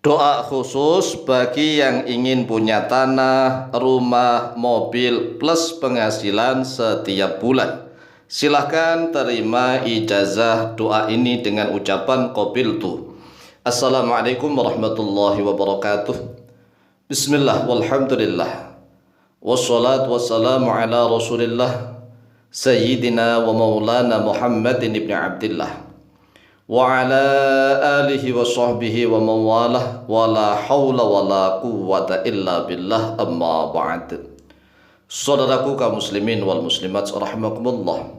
Doa khusus bagi yang ingin punya tanah, rumah, mobil plus penghasilan setiap bulan. Silahkan terima ijazah doa ini dengan ucapan qabiltu. Assalamualaikum warahmatullahi wabarakatuh. Bismillah walhamdulillah. Wassalatu wassalamu ala rasulillah Sayyidina wa maulana Muhammadin ibn Abdillah wa ala alihi wa sahbihi wa mawalah wa la hawla wa la quwwata illa billah amma ba'd. Saudaraku kaum muslimin wal muslimat rahimakumullah,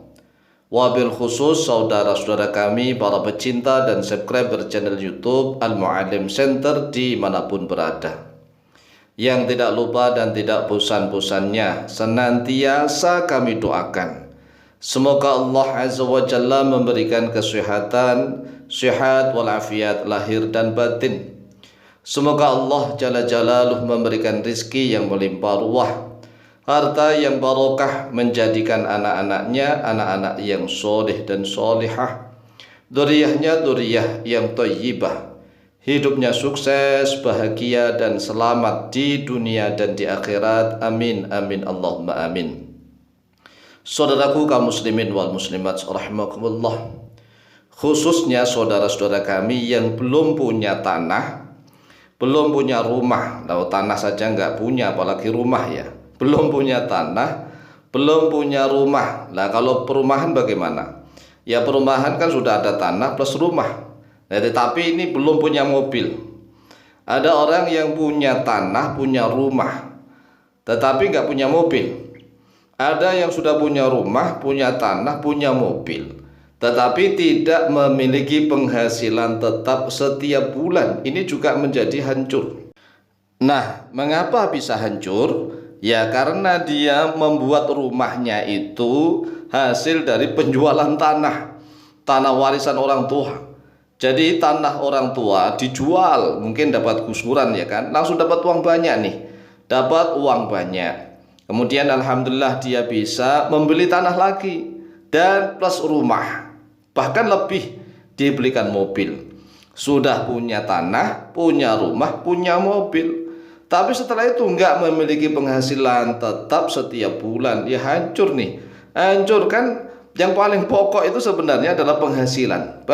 wabil khusus saudara-saudara kami para pecinta dan subscriber channel YouTube Al-Mu'allim Center dimanapun berada, yang tidak lupa dan tidak bosan-bosannya senantiasa kami doakan semoga Allah Azza wa Jalla memberikan kesehatan, sehat walafiat lahir dan batin. Semoga Allah Jalla Jalaluh memberikan rizki yang melimpah ruah, harta yang barokah, menjadikan anak-anaknya anak-anak yang soleh dan solihah, dzurriyyahnya dzurriyyah yang thayyibah, hidupnya sukses, bahagia dan selamat di dunia dan di akhirat. Amin amin Allahumma amin. Saudaraku kaum muslimin wal muslimat rahimakumullah, khususnya saudara-saudara kami yang belum punya tanah, belum punya rumah. Kalau tanah saja nggak punya, apalagi rumah ya. Belum punya tanah, belum punya rumah. Nah, kalau perumahan bagaimana? Ya, perumahan kan sudah ada tanah plus rumah. Nah, tetapi ini belum punya mobil. Ada orang yang punya tanah, punya rumah, tetapi nggak punya mobil. Ada yang sudah punya rumah, punya tanah, punya mobil, tetapi tidak memiliki penghasilan tetap setiap bulan. Ini juga menjadi hancur. Nah, mengapa bisa hancur? Ya, karena dia membuat rumahnya itu hasil dari penjualan tanah, tanah warisan orang tua. Jadi tanah orang tua dijual, mungkin dapat gusuran ya kan, langsung dapat uang banyak nih, dapat uang banyak. Kemudian alhamdulillah dia bisa membeli tanah lagi dan plus rumah, bahkan lebih, dibelikan mobil. Sudah punya tanah, punya rumah, punya mobil, tapi setelah itu nggak memiliki penghasilan tetap setiap bulan. Ya hancur nih, hancur kan. Yang paling pokok itu sebenarnya adalah penghasilan.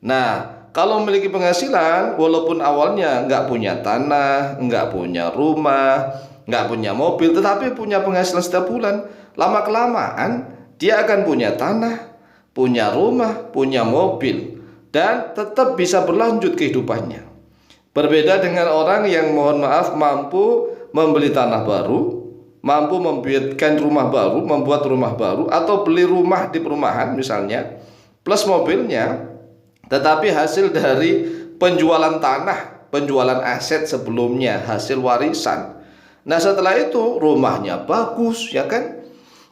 Nah, kalau memiliki penghasilan, walaupun awalnya nggak punya tanah, nggak punya rumah, nggak punya mobil, tetapi punya penghasilan setiap bulan, lama-kelamaan dia akan punya tanah, punya rumah, punya mobil, dan tetap bisa berlanjut kehidupannya. Berbeda dengan orang yang mohon maaf mampu membeli tanah baru, mampu membuatkan rumah baru, membuat rumah baru, atau beli rumah di perumahan misalnya, plus mobilnya, tetapi hasil dari penjualan tanah, penjualan aset sebelumnya, hasil warisan. Nah, setelah itu rumahnya bagus ya kan,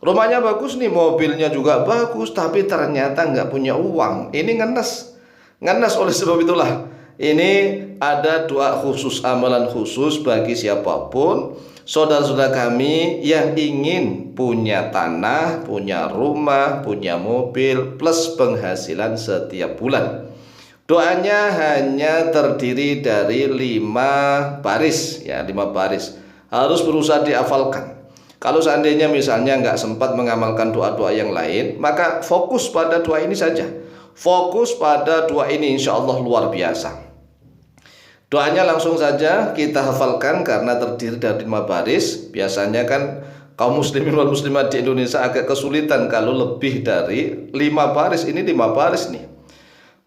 rumahnya bagus nih, mobilnya juga bagus, tapi ternyata nggak punya uang. Ini ngenes. Oleh sebab itulah ini ada doa khusus, amalan khusus bagi siapapun saudara-saudara kami yang ingin punya tanah, punya rumah, punya mobil plus penghasilan setiap bulan. Doanya hanya terdiri dari 5 baris ya, 5 baris. Harus berusaha dihafalkan. Kalau seandainya misalnya nggak sempat mengamalkan doa-doa yang lain, maka fokus pada doa ini saja. Fokus pada doa ini, insya Allah luar biasa. Doanya langsung saja kita hafalkan karena terdiri dari 5 baris. Biasanya kan kaum muslimin wal muslimat di Indonesia agak kesulitan kalau lebih dari 5 baris. Ini 5 baris nih.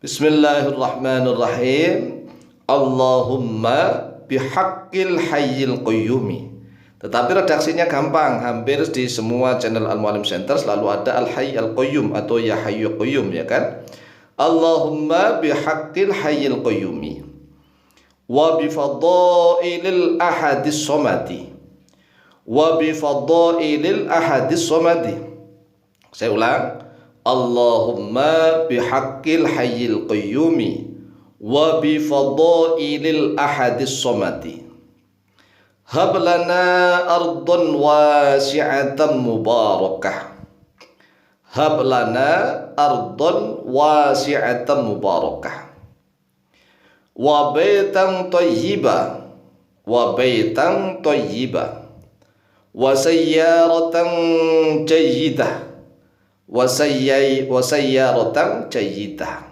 Bismillahirrahmanirrahim. Allahumma bihaqqil hayyil qayyumi. Tetapi redaksinya gampang, hampir di semua channel Al-Mu'allim Center selalu ada Al-Hayy Al-Qayyum atau Ya Hayyu Qayyum ya kan. Allahumma bihaqqil hayyil qayyumi wa bifadailil ahadis somadi, wa bifadailil ahadis somadi. Saya ulang, Allahumma bihaqqil hayyil qayyumi wa bifadailil ahadis somadi. Hab lana ardhan wasi'atan mubarakah. Hab lana ardhan wasi'atan mubarakah. wa baitan thayyiba, wa baitan thayyiba, wa sayyaratan jayyidah, wa sayyaratan jayyidah,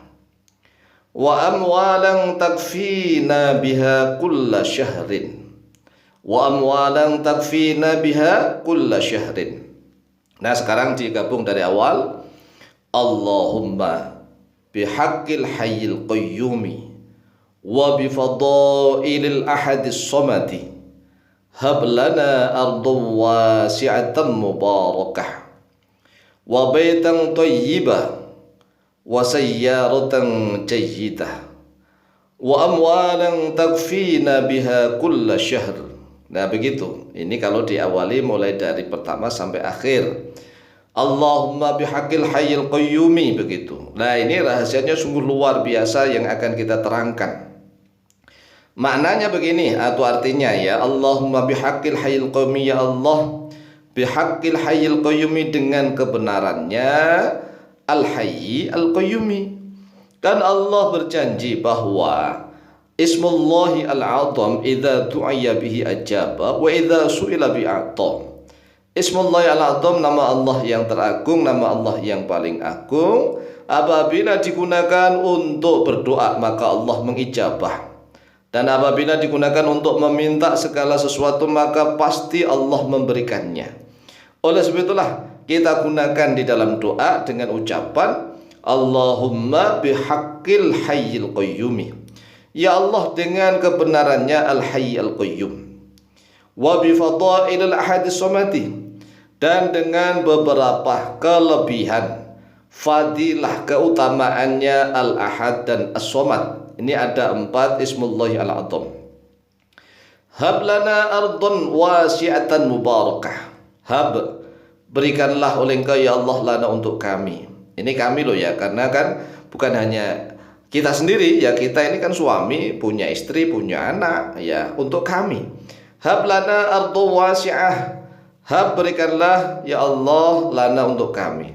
wa amwalan takfina biha kulla syahrin, wa amwalan takfina biha kulla syahrin. Nah, sekarang digabung dari awal. Allahumma bihaqqil hayyil qayyumi wa bifadailil ahadis somati hab lana ardan wasi'atan mubarakah wa baitan thayyiba wa sayyaratan jayyidah wa amwalan takfina biha kulla syahr. Nah, begitu. Ini kalau diawali mulai dari pertama sampai akhir. Allahumma bihaqqil hayyil qayyumi, begitu. Nah, ini rahasianya sungguh luar biasa yang akan kita terangkan. Maknanya begini atau artinya ya, Allahumma bihaqqil hayyil qayyumi, ya Allah, bihaqqil hayyil qayyumi, dengan kebenarannya al-hayy al-qayyumi. Kan Allah berjanji bahwa Ismullahi al-azam idza du'iya bihi ajaba wa idza su'ila bi'ata. Ismullahi al-azam, nama Allah yang teragung, nama Allah yang paling agung. Apabila digunakan untuk berdoa maka Allah mengijabah. Dan apabila digunakan untuk meminta segala sesuatu maka pasti Allah memberikannya. Oleh sebab itulah kita gunakan di dalam doa dengan ucapan Allahumma bihaqqil hayyil qayyumi, ya Allah dengan kebenarannya al-hayy al-qayyum, wa bifadailil ahadis somati, dan dengan beberapa kelebihan fadilah keutamaannya al-ahad dan as-somad. Ini ada 4 ismullahi al-azam. Hablana ardun wasi'atan mubarakah. Hab, berikanlah oleh Engkau ya Allah lana untuk kami. Ini kami loh ya, karena kan bukan hanya kita sendiri ya, kita ini kan suami, punya istri, punya anak ya, untuk kami. Hab lana ardu wasi'ah. Hab, berikanlah ya Allah lana untuk kami.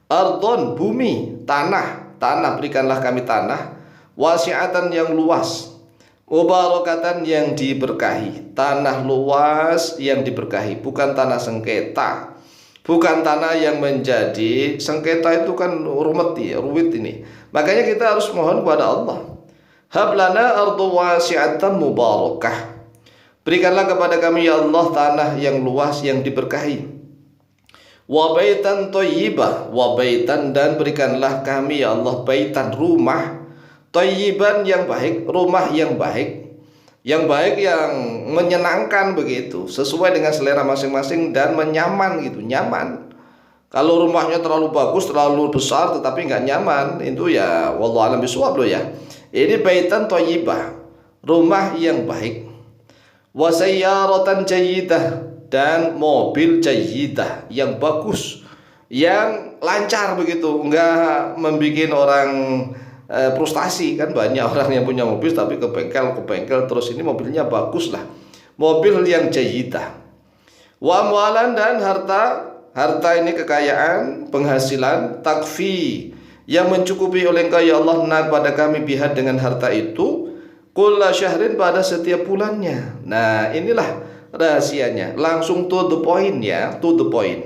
Ardon, bumi, tanah, berikanlah kami tanah. Wasi'atan, yang luas. Mubarakatan, yang diberkahi. Tanah luas yang diberkahi, bukan tanah sengketa, bukan tanah yang menjadi sengketa. Itu kan rumit ini. Makanya kita harus mohon kepada Allah. Hablana ardu wasi'atan mubarakah. Berikanlah kepada kami ya Allah tanah yang luas yang diberkahi. Wa baitan thayyibah, wa baitan, dan berikanlah kami ya Allah baitan, rumah, thayyiban, yang baik, rumah yang baik, yang menyenangkan begitu, sesuai dengan selera masing-masing dan menyaman gitu, nyaman. Kalau rumahnya terlalu bagus, terlalu besar tetapi nggak nyaman, itu ya wallahu alam bisawab loh ya. Ini baitan thayyibah, rumah yang baik. Wa sayyaratan jayyidah, dan mobil jayyidah, yang bagus, yang lancar begitu, nggak membuat orang frustasi. Kan banyak orang yang punya mobil tapi ke bengkel terus. Ini mobilnya bagus lah, mobil yang jayyidah. Wa amwalan, dan harta ini kekayaan, penghasilan, takfi, yang mencukupi oleh Engkau ya Allah pada kami biha, dengan harta itu, kulla syahrin, pada setiap bulannya. Nah, inilah rahasianya, langsung to the point ya, to the point.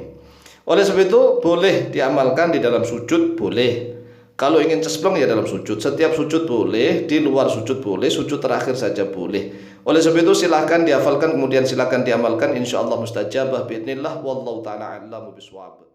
Oleh sebab itu boleh diamalkan di dalam sujud, boleh. Kalau ingin cesplong ya dalam sujud, setiap sujud boleh, di luar sujud boleh, sujud terakhir saja boleh. Oleh sebab itu silahkan dihafalkan, kemudian silahkan diamalkan, insyaallah mustajabah biidznillah, wallahu ta'ala a'lamu bishawab.